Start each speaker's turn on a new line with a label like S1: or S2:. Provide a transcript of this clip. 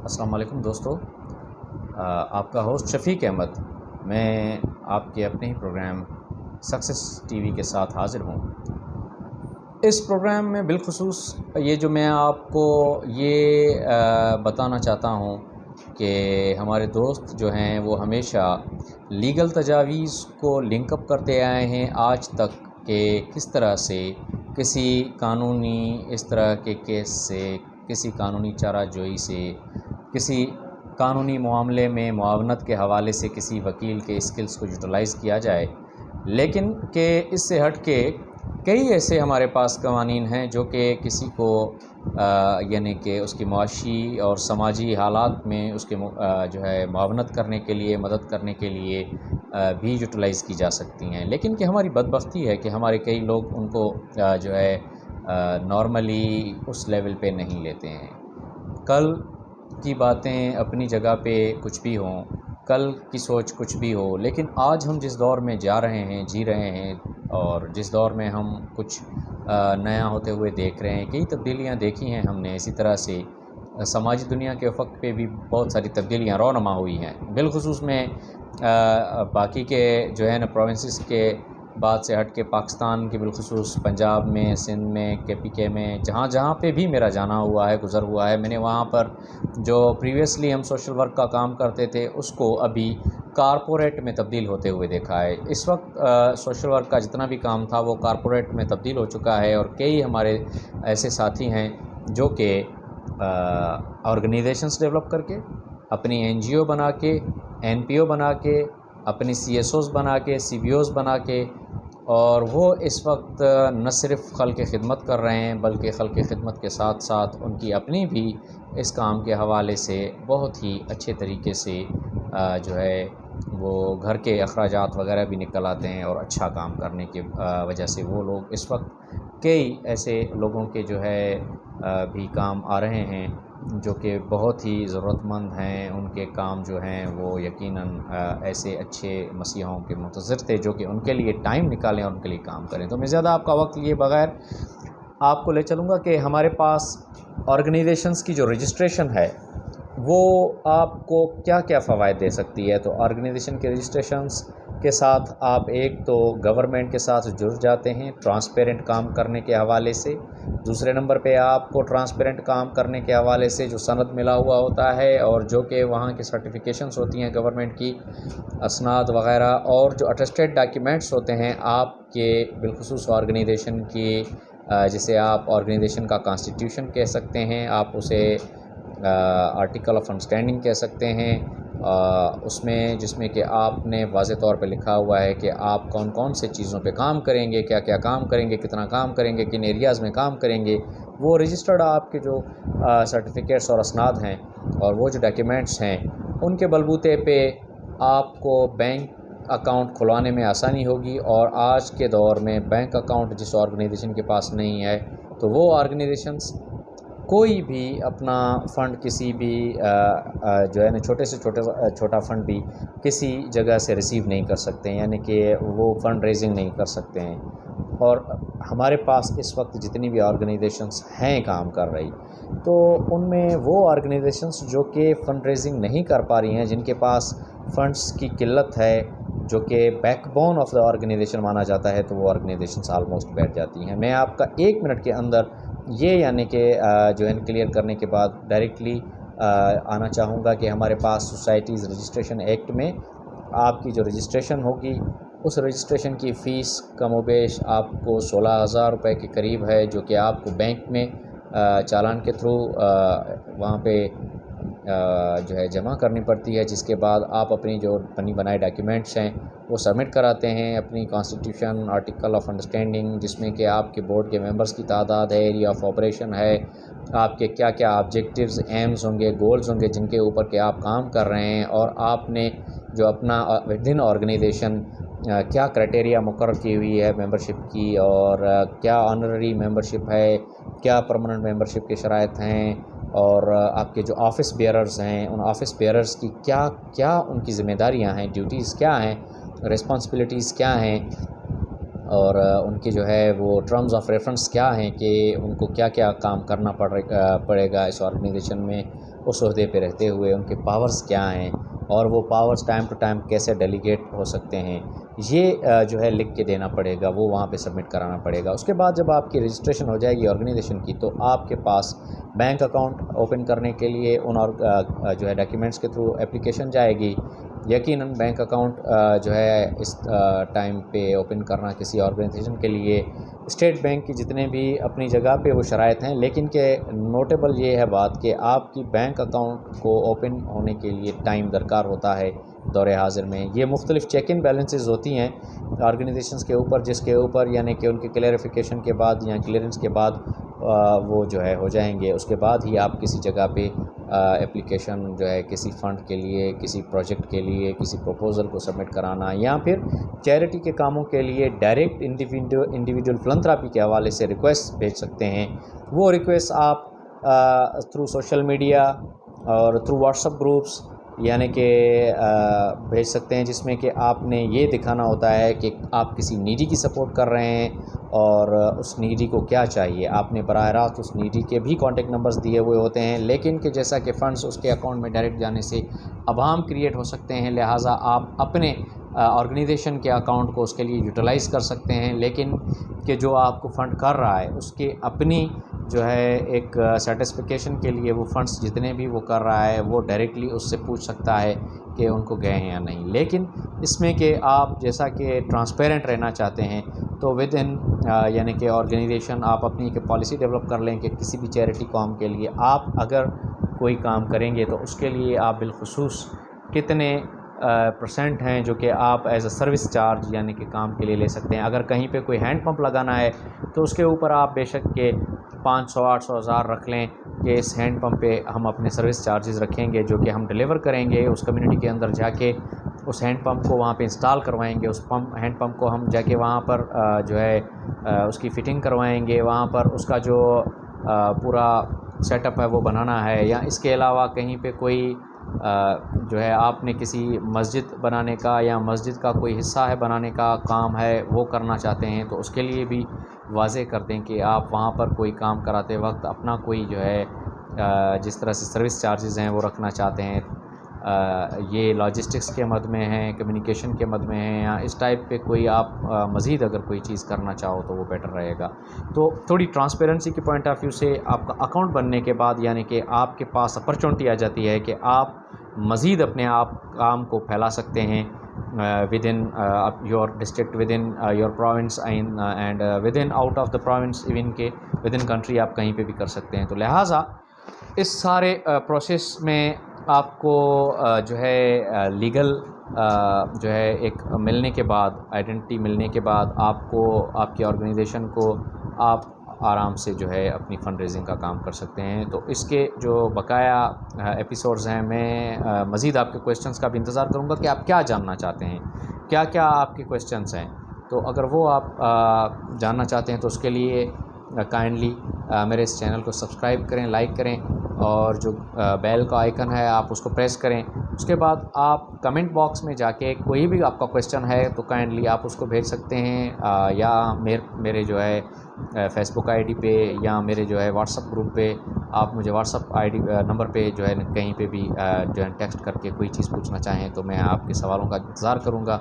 S1: السلام علیکم دوستو، آپ کا ہوسٹ شفیق احمد، میں آپ کے اپنے ہی پروگرام سکسیس ٹی وی کے ساتھ حاضر ہوں۔ اس پروگرام میں بالخصوص یہ جو میں آپ کو یہ بتانا چاہتا ہوں کہ ہمارے دوست جو ہیں وہ ہمیشہ لیگل تجاویز کو لنک اپ کرتے آئے ہیں آج تک کہ کس طرح سے کسی قانونی اس طرح کے کیس سے، کسی قانونی چارہ جوئی سے، کسی قانونی معاملے میں معاونت کے حوالے سے کسی وکیل کے اسکلز کو یوٹیلائز کیا جائے، لیکن کہ اس سے ہٹ کے کئی ایسے ہمارے پاس قوانین ہیں جو کہ کسی کو یعنی کہ اس کی معاشی اور سماجی حالات میں اس کے جو ہے معاونت کرنے کے لیے، مدد کرنے کے لیے بھی یوٹیلائز کی جا سکتی ہیں، لیکن کہ ہماری بدبختی ہے کہ ہمارے کئی لوگ ان کو جو ہے نارملی اس لیول پہ نہیں لیتے ہیں۔ کل کی باتیں اپنی جگہ پہ کچھ بھی ہوں، کل کی سوچ کچھ بھی ہو، لیکن آج ہم جس دور میں جا رہے ہیں، جی رہے ہیں، اور جس دور میں ہم کچھ نیا ہوتے ہوئے دیکھ رہے ہیں، کئی تبدیلیاں دیکھی ہیں ہم نے، اسی طرح سے سماجی دنیا کے افق پہ بھی بہت ساری تبدیلیاں رونما ہوئی ہیں۔ بالخصوص میں باقی کے جو ہے نا پروونسز کے بات سے ہٹ کے پاکستان کے بالخصوص پنجاب میں، سندھ میں، کے میں، جہاں جہاں پہ بھی میرا جانا ہوا ہے، گزر ہوا ہے، میں نے وہاں پر جو پریویسلی ہم سوشل ورک کا کام کرتے تھے اس کو ابھی کارپوریٹ میں تبدیل ہوتے ہوئے دیکھا ہے۔ اس وقت سوشل ورک کا جتنا بھی کام تھا وہ کارپوریٹ میں تبدیل ہو چکا ہے، اور کئی ہمارے ایسے ساتھی ہیں جو کہ آرگنائزیشنز ڈیولپ کر کے، اپنی این جی او بنا کے، این پی او بنا کے، اپنی سی ایس اوز بنا کے، سی بی اوز بنا کے، اور وہ اس وقت نہ صرف خلق خدمت کر رہے ہیں بلکہ خلق خدمت کے ساتھ ساتھ ان کی اپنی بھی اس کام کے حوالے سے بہت ہی اچھے طریقے سے جو ہے وہ گھر کے اخراجات وغیرہ بھی نکل آتے ہیں، اور اچھا کام کرنے کی وجہ سے وہ لوگ اس وقت کئی ایسے لوگوں کے جو ہے بھی کام آ رہے ہیں جو کہ بہت ہی ضرورت مند ہیں۔ ان کے کام جو ہیں وہ یقیناً ایسے اچھے مسیحوں کے منتظر تھے جو کہ ان کے لیے ٹائم نکالیں اور ان کے لیے کام کریں۔ تو میں زیادہ آپ کا وقت لیے بغیر آپ کو لے چلوں گا کہ ہمارے پاس آرگنائزیشنز کی جو رجسٹریشن ہے وہ آپ کو کیا کیا فوائد دے سکتی ہے۔ تو آرگنائزیشن کے رجسٹریشنز کے ساتھ آپ ایک تو گورنمنٹ کے ساتھ جڑ جاتے ہیں ٹرانسپیرنٹ کام کرنے کے حوالے سے، دوسرے نمبر پہ آپ کو ٹرانسپیرنٹ کام کرنے کے حوالے سے جو سند ملا ہوا ہوتا ہے، اور جو کہ وہاں کی سرٹیفیکیشنز ہوتی ہیں گورنمنٹ کی، اسناد وغیرہ، اور جو اٹیسٹیڈ ڈاکیومنٹس ہوتے ہیں آپ کے بالخصوص آرگنائزیشن کی، جسے آپ آرگنائزیشن کا کانسٹیٹیوشن کہہ سکتے ہیں، آپ اسے آرٹیکل آف انڈرسٹینڈنگ کہہ سکتے ہیں، اس میں جس میں کہ آپ نے واضح طور پہ لکھا ہوا ہے کہ آپ کون کون سے چیزوں پہ کام کریں گے، کیا کیا کام کریں گے، کتنا کام کریں گے، کن ایریاز میں کام کریں گے، وہ رجسٹرڈ آپ کے جو سرٹیفکیٹس اور اسناد ہیں اور وہ جو ڈاکیومنٹس ہیں ان کے بلبوتے پہ آپ کو بینک اکاؤنٹ کھلوانے میں آسانی ہوگی۔ اور آج کے دور میں بینک اکاؤنٹ جس آرگنائزیشن کے پاس نہیں ہے تو وہ آرگنائزیشنز کوئی بھی اپنا فنڈ کسی بھی جو ہے نا چھوٹے سے چھوٹا فنڈ بھی کسی جگہ سے ریسیو نہیں کر سکتے ہیں، یعنی کہ وہ فنڈ ریزنگ نہیں کر سکتے ہیں۔ اور ہمارے پاس اس وقت جتنی بھی آرگنائزیشنز ہیں کام کر رہی، تو ان میں وہ آرگنائزیشنز جو کہ فنڈ ریزنگ نہیں کر پا رہی ہیں، جن کے پاس فنڈز کی قلت ہے، جو کہ backbone of the organisation مانا جاتا ہے، تو وہ آرگنائزیشنز آلموسٹ بیٹھ جاتی ہیں۔ میں آپ کا 1 منٹ کے اندر یہ یعنی کہ جو ہے کلیئر کرنے کے بعد ڈائریکٹلی آنا چاہوں گا کہ ہمارے پاس سوسائٹیز رجسٹریشن ایکٹ میں آپ کی جو رجسٹریشن ہوگی، اس رجسٹریشن کی فیس کم و بیش آپ کو 16,000 روپے کے قریب ہے، جو کہ آپ کو بینک میں چالان کے تھرو وہاں پہ جو ہے جمع کرنی پڑتی ہے، جس کے بعد آپ اپنی جو بنی بنائے ڈاکیومنٹس ہیں وہ سبمٹ کراتے ہیں، اپنی کانسٹیٹیوشن، آرٹیکل آف انڈرسٹینڈنگ، جس میں کہ آپ کے بورڈ کے ممبرس کی تعداد ہے، ایریا آف آپریشن ہے، آپ کے کیا کیا آبجیکٹیوز، ایمز ہوں گے، گولز ہوں گے جن کے اوپر کہ آپ کام کر رہے ہیں، اور آپ نے جو اپنا ودن آرگنائزیشن کیا کرائٹیریا مقرر کی ہوئی ہے ممبرشپ کی، اور کیا آنرری ممبرشپ ہے، کیا پرماننٹ ممبرشپ کے شرائط ہیں، اور آپ کے جو آفس بیئررز ہیں ان آفس بیئررز کی کیا کیا ان کی ذمہ داریاں ہیں، ڈیوٹیز کیا ہیں، رسپانسبلٹیز کیا ہیں، اور ان کے جو ہے وہ ٹرمز آف ریفرنس کیا ہیں کہ ان کو کیا کیا کام کرنا پڑے گا اس آرگنائزیشن میں، اس عہدے پہ رہتے ہوئے ان کے پاورز کیا ہیں اور وہ پاورز ٹائم ٹو ٹائم کیسے ڈیلیگیٹ ہو سکتے ہیں، یہ جو ہے لکھ کے دینا پڑے گا، وہ وہاں پہ سبمٹ کرانا پڑے گا۔ اس کے بعد جب آپ کی رجسٹریشن ہو جائے گی آرگنائزیشن کی، تو آپ کے پاس بینک اکاؤنٹ اوپن کرنے کے لیے ان اور جو ہے ڈاکیومنٹس کے تھرو اپلیکیشن جائے گی۔ یقیناً بینک اکاؤنٹ جو ہے اس ٹائم پہ اوپن کرنا کسی آرگنائزیشن کے لیے اسٹیٹ بینک کی جتنے بھی اپنی جگہ پہ وہ شرائط ہیں، لیکن کہ نوٹیبل یہ ہے بات کہ آپ کی بینک اکاؤنٹ کو اوپن ہونے کے لیے ٹائم درکار ہوتا ہے دور حاضر میں۔ یہ مختلف چیک ان بیلنسز ہوتی ہیں آرگنائزیشنز کے اوپر، جس کے اوپر یعنی کہ ان کے کلیریفیکیشن کے بعد یا کلیئرنس کے بعد وہ جو ہے ہو جائیں گے۔ اس کے بعد ہی آپ کسی جگہ پہ اپلیکیشن جو ہے کسی فنڈ کے لیے، کسی پروجیکٹ کے لیے، کسی پروپوزل کو سبمٹ کرانا، یا پھر چیریٹی کے کاموں کے لیے ڈائریکٹ انڈیویجول فلنتھراپی کے حوالے سے ریکویسٹ بھیج سکتے ہیں۔ وہ ریکویسٹ آپ تھرو سوشل میڈیا اور تھرو واٹس ایپ گروپس یعنی کہ بھیج سکتے ہیں، جس میں کہ آپ نے یہ دکھانا ہوتا ہے کہ آپ کسی نیڈی کی سپورٹ کر رہے ہیں اور اس نیڈی کو کیا چاہیے۔ آپ نے براہ راست اس نیڈی کے بھی کانٹیکٹ نمبرز دیے ہوئے ہوتے ہیں، لیکن کہ جیسا کہ فنڈز اس کے اکاؤنٹ میں ڈائریکٹ جانے سے ابہام کریٹ ہو سکتے ہیں، لہٰذا آپ اپنے آرگنائزیشن کے اکاؤنٹ کو اس کے لیے یوٹیلائز کر سکتے ہیں، لیکن کہ جو آپ کو فنڈ کر رہا ہے اس کے اپنی جو ہے ایک سیٹسفیکیشن کے لیے وہ فنڈز جتنے بھی وہ کر رہا ہے وہ ڈائریکٹلی اس سے پوچھ سکتا ہے کہ ان کو گئے ہیں یا نہیں۔ لیکن اس میں کہ آپ جیسا کہ ٹرانسپیرنٹ رہنا چاہتے ہیں تو ود ان یعنی کہ آرگنائزیشن آپ اپنی ایک پالیسی ڈیولپ کر لیں کہ کسی بھی چیریٹی کام کے لیے آپ اگر کوئی کام کریں گے تو اس کے لیے آپ بالخصوص کتنے پرسنٹ ہیں جو کہ آپ ایز اے سروس چارج یعنی کہ کام کے لیے لے سکتے ہیں۔ اگر کہیں پہ کوئی ہینڈ پمپ لگانا ہے تو اس کے اوپر آپ بے شک کہ 500، 800، 1000 رکھ لیں کہ اس ہینڈ پمپ پہ ہم اپنے سروس چارجز رکھیں گے جو کہ ہم ڈیلیور کریں گے اس کمیونٹی کے اندر جا کے، اس ہینڈ پمپ کو وہاں پہ انسٹال کروائیں گے، اس ہینڈ پمپ کو ہم جا کے وہاں پر جو ہے اس کی فٹنگ کروائیں گے، وہاں پر اس کا جو پورا سیٹ اپ ہے وہ بنانا ہے۔ یا اس کے علاوہ کہیں پہ کوئی جو ہے آپ نے کسی مسجد بنانے کا یا مسجد کا کوئی حصہ ہے بنانے کا کام ہے وہ کرنا چاہتے ہیں تو اس کے لیے بھی واضح کر دیں کہ آپ وہاں پر کوئی کام کراتے وقت اپنا کوئی جو ہے جس طرح سے سروس چارجز ہیں وہ رکھنا چاہتے ہیں۔ یہ لاجسٹکس کے مد میں ہیں، کمیونیکیشن کے مد میں ہیں، یا اس ٹائپ پہ کوئی آپ مزید اگر کوئی چیز کرنا چاہو تو وہ بیٹر رہے گا۔ تو تھوڑی ٹرانسپیرنسی کے پوائنٹ آف ویو سے آپ کا اکاؤنٹ بننے کے بعد یعنی کہ آپ کے پاس اپرچونٹی آ جاتی ہے کہ آپ مزید اپنے آپ کام کو پھیلا سکتے ہیں with in your district, with in your province and with in out of the province, even کہ ود ان کنٹری آپ کہیں پہ بھی کر سکتے ہیں۔ تو لہٰذا اس سارے پروسیس میں آپ کو جو ہے لیگل جو ہے ایک ملنے کے بعد، آئیڈنٹی ملنے کے بعد آپ کو آپ کی آرگنائزیشن کو آپ آرام سے جو ہے اپنی فنڈ ریزنگ کا کام کر سکتے ہیں۔ تو اس کے جو بقایا ایپیسوڈز ہیں میں مزید آپ کے کویسچنز کا بھی انتظار کروں گا کہ آپ کیا جاننا چاہتے ہیں، کیا کیا آپ کے کویسچنز ہیں۔ تو اگر وہ آپ جاننا چاہتے ہیں تو اس کے لیے کائنڈلی میرے اس چینل کو سبسکرائب کریں، لائک کریں، اور جو بیل کا آئیکن ہے آپ اس کو پریس کریں۔ اس کے بعد آپ کمنٹ باکس میں جا کے کوئی بھی آپ کا کویسچن ہے تو کائنڈلی آپ اس کو بھیج سکتے ہیں، یا میرے جو ہے فیس بک آئی ڈی پہ یا میرے جو ہے واٹس ایپ گروپ پہ آپ مجھے what's app I D number پہ جو ہے کہیں پہ بھی جو ہے ٹیکسٹ کر کے کوئی چیز پوچھنا چاہیں تو میں آپ کے سوالوں کا انتظار کروں گا۔